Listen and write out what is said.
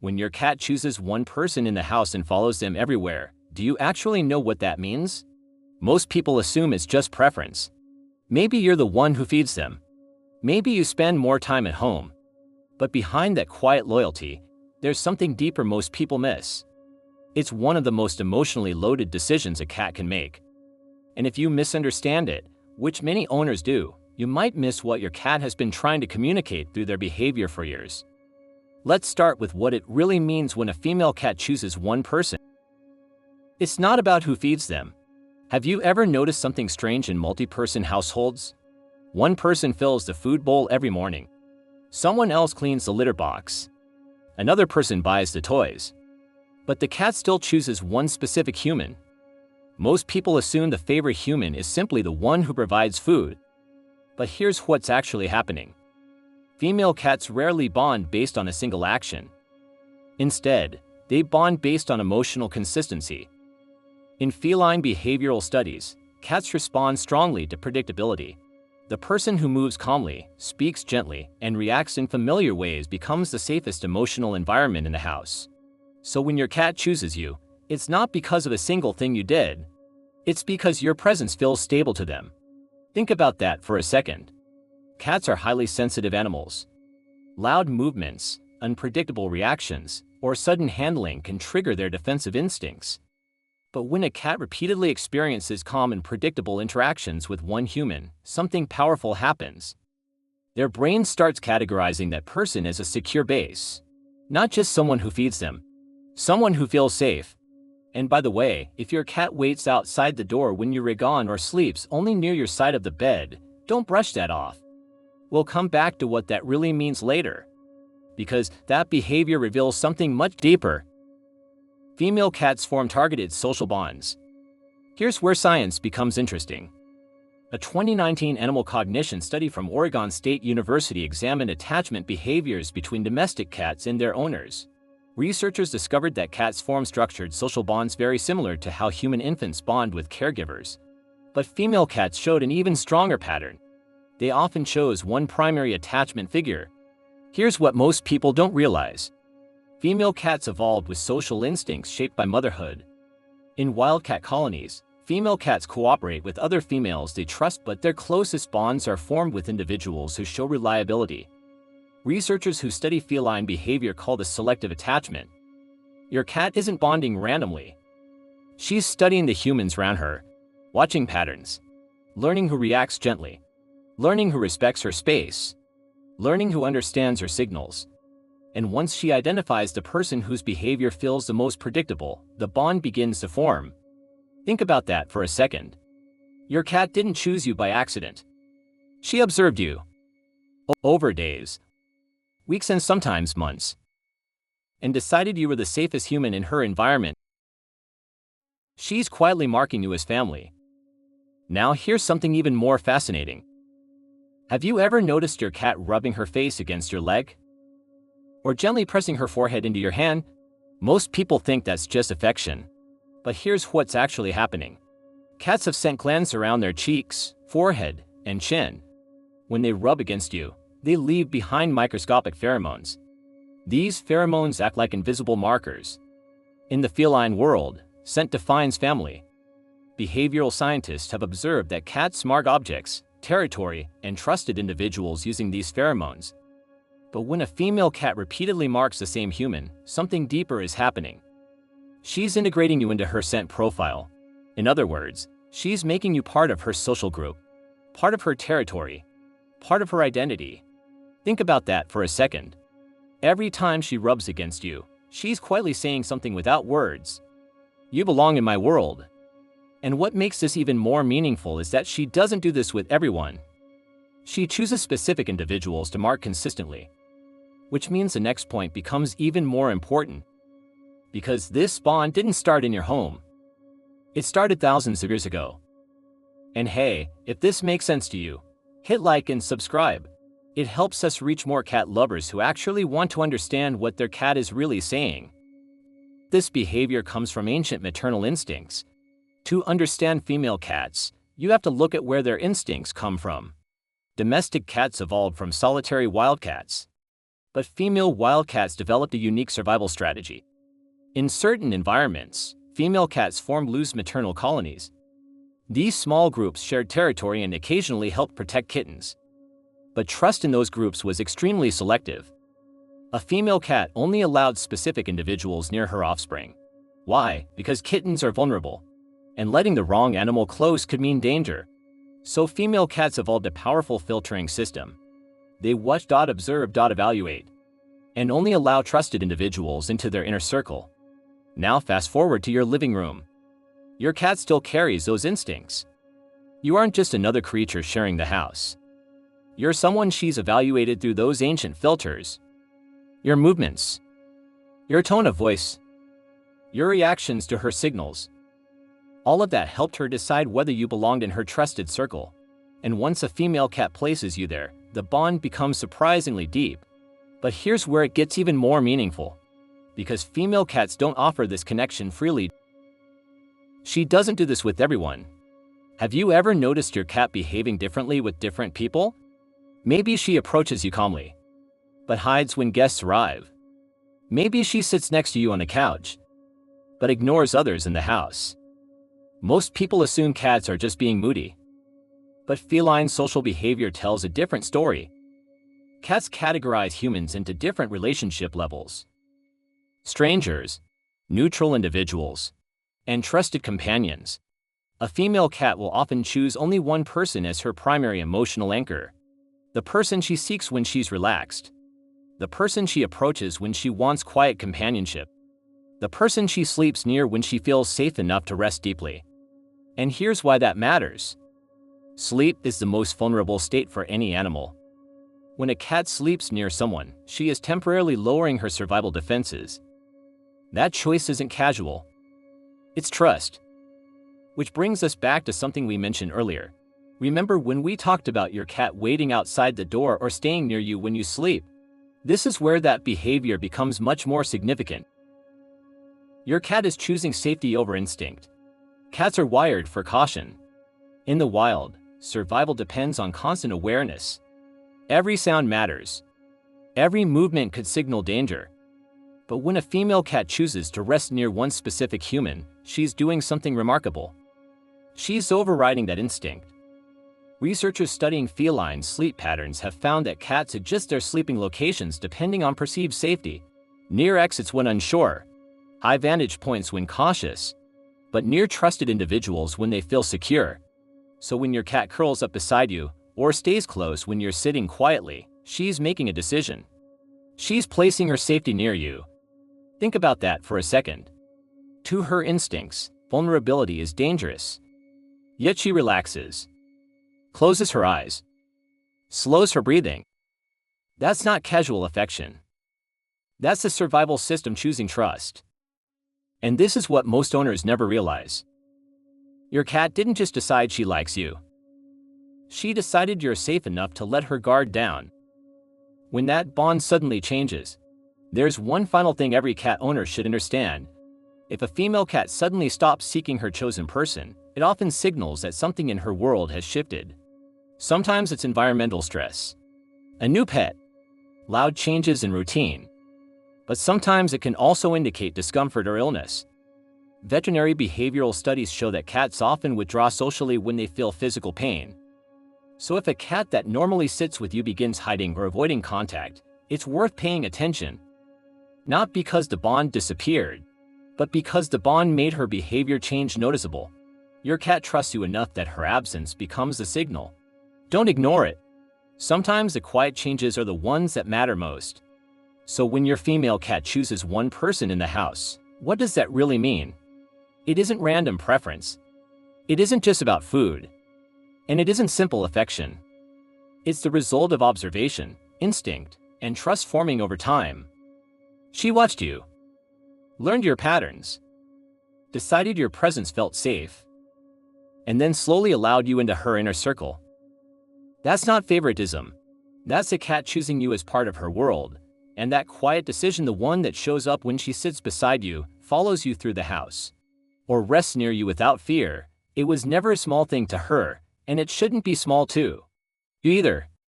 When your cat chooses one person in the house and follows them everywhere, do you actually know what that means? Most people assume it's just preference. Maybe you're the one who feeds them. Maybe you spend more time at home. But behind that quiet loyalty, there's something deeper most people miss. It's one of the most emotionally loaded decisions a cat can make. And if you misunderstand it, which many owners do, you might miss what your cat has been trying to communicate through their behavior for years. Let's start with what it really means when a female cat chooses one person. It's not about who feeds them. Have you ever noticed something strange in multi-person households? One person fills the food bowl every morning. Someone else cleans the litter box. Another person buys the toys. But the cat still chooses one specific human. Most people assume the favorite human is simply the one who provides food. But here's what's actually happening. Female cats rarely bond based on a single action. Instead, they bond based on emotional consistency. In feline behavioral studies, cats respond strongly to predictability. The person who moves calmly, speaks gently, and reacts in familiar ways becomes the safest emotional environment in the house. So when your cat chooses you, it's not because of a single thing you did. It's because your presence feels stable to them. Think about that for a second. Cats are highly sensitive animals. Loud movements, unpredictable reactions, or sudden handling can trigger their defensive instincts. But when a cat repeatedly experiences calm and predictable interactions with one human, something powerful happens. Their brain starts categorizing that person as a secure base. Not just someone who feeds them. Someone who feels safe. And by the way, if your cat waits outside the door when you're gone or sleeps only near your side of the bed, don't brush that off. We'll come back to what that really means later. Because that behavior reveals something much deeper. Female cats form targeted social bonds. Here's where science becomes interesting. A 2019 animal cognition study from Oregon State University examined attachment behaviors between domestic cats and their owners. Researchers discovered that cats form structured social bonds very similar to how human infants bond with caregivers. But female cats showed an even stronger pattern. They often chose one primary attachment figure. Here's what most people don't realize. Female cats evolved with social instincts shaped by motherhood. In wildcat colonies, female cats cooperate with other females they trust, but their closest bonds are formed with individuals who show reliability. Researchers who study feline behavior call this selective attachment. Your cat isn't bonding randomly. She's studying the humans around her, watching patterns, learning who reacts gently, learning who respects her space, learning who understands her signals. And once she identifies the person whose behavior feels the most predictable, the bond begins to form. Think about that for a second. Your cat didn't choose you by accident. She observed you over days, weeks, and sometimes months, and decided you were the safest human in her environment. She's quietly marking you as family. Now here's something even more fascinating. Have you ever noticed your cat rubbing her face against your leg? Or gently pressing her forehead into your hand? Most people think that's just affection. But here's what's actually happening. Cats have scent glands around their cheeks, forehead, and chin. When they rub against you, they leave behind microscopic pheromones. These pheromones act like invisible markers. In the feline world, scent defines family. Behavioral scientists have observed that cats mark objects, territory, and trusted individuals using these pheromones. But when a female cat repeatedly marks the same human, something deeper is happening. She's integrating you into her scent profile. In other words, she's making you part of her social group, part of her territory, part of her identity. Think about that for a second. Every time she rubs against you, she's quietly saying something without words. You belong in my world. And what makes this even more meaningful is that she doesn't do this with everyone. She chooses specific individuals to mark consistently. Which means the next point becomes even more important. Because this bond didn't start in your home. It started thousands of years ago. And hey, if this makes sense to you, hit like and subscribe. It helps us reach more cat lovers who actually want to understand what their cat is really saying. This behavior comes from ancient maternal instincts. To understand female cats, you have to look at where their instincts come from. Domestic cats evolved from solitary wildcats. But female wildcats developed a unique survival strategy. In certain environments, female cats formed loose maternal colonies. These small groups shared territory and occasionally helped protect kittens. But trust in those groups was extremely selective. A female cat only allowed specific individuals near her offspring. Why? Because kittens are vulnerable, and letting the wrong animal close could mean danger. So female cats evolved a powerful filtering system. They watch, observe, evaluate, and only allow trusted individuals into their inner circle. Now fast forward to your living room. Your cat still carries those instincts. You aren't just another creature sharing the house. You're someone she's evaluated through those ancient filters. Your movements, your tone of voice, your reactions to her signals. All of that helped her decide whether you belonged in her trusted circle. And once a female cat places you there, the bond becomes surprisingly deep. But here's where it gets even more meaningful. Because female cats don't offer this connection freely. She doesn't do this with everyone. Have you ever noticed your cat behaving differently with different people? Maybe she approaches you calmly, but hides when guests arrive. Maybe she sits next to you on the couch, but ignores others in the house. Most people assume cats are just being moody. But feline social behavior tells a different story. Cats categorize humans into different relationship levels: strangers, neutral individuals, and trusted companions. A female cat will often choose only one person as her primary emotional anchor. The person she seeks when she's relaxed. The person she approaches when she wants quiet companionship. The person she sleeps near when she feels safe enough to rest deeply. And here's why that matters. Sleep is the most vulnerable state for any animal. When a cat sleeps near someone, she is temporarily lowering her survival defenses. That choice isn't casual. It's trust. Which brings us back to something we mentioned earlier. Remember when we talked about your cat waiting outside the door or staying near you when you sleep? This is where that behavior becomes much more significant. Your cat is choosing safety over instinct. Cats are wired for caution. In the wild, survival depends on constant awareness. Every sound matters. Every movement could signal danger. But when a female cat chooses to rest near one specific human, she's doing something remarkable. She's overriding that instinct. Researchers studying feline sleep patterns have found that cats adjust their sleeping locations depending on perceived safety. Near exits when unsure, high vantage points when cautious, but near trusted individuals when they feel secure. So when your cat curls up beside you, or stays close when you're sitting quietly, she's making a decision. She's placing her safety near you. Think about that for a second. To her instincts, vulnerability is dangerous. Yet she relaxes, closes her eyes, slows her breathing. That's not casual affection. That's the survival system choosing trust. And this is what most owners never realize. Your cat didn't just decide she likes you. She decided you're safe enough to let her guard down. When that bond suddenly changes, there's one final thing every cat owner should understand. If a female cat suddenly stops seeking her chosen person, it often signals that something in her world has shifted. Sometimes it's environmental stress, a new pet, loud changes in routine. But sometimes it can also indicate discomfort or illness. Veterinary behavioral studies show that cats often withdraw socially when they feel physical pain. So if a cat that normally sits with you begins hiding or avoiding contact, it's worth paying attention. Not because the bond disappeared, but because the bond made her behavior change noticeable. Your cat trusts you enough that her absence becomes a signal. Don't ignore it. Sometimes the quiet changes are the ones that matter most. So when your female cat chooses one person in the house, what does that really mean? It isn't random preference. It isn't just about food. And it isn't simple affection. It's the result of observation, instinct, and trust forming over time. She watched you, learned your patterns, decided your presence felt safe, and then slowly allowed you into her inner circle. That's not favoritism. That's a cat choosing you as part of her world. And that quiet decision, the one that shows up when she sits beside you, follows you through the house, or rests near you without fear, it was never a small thing to her, and it shouldn't be small to you either.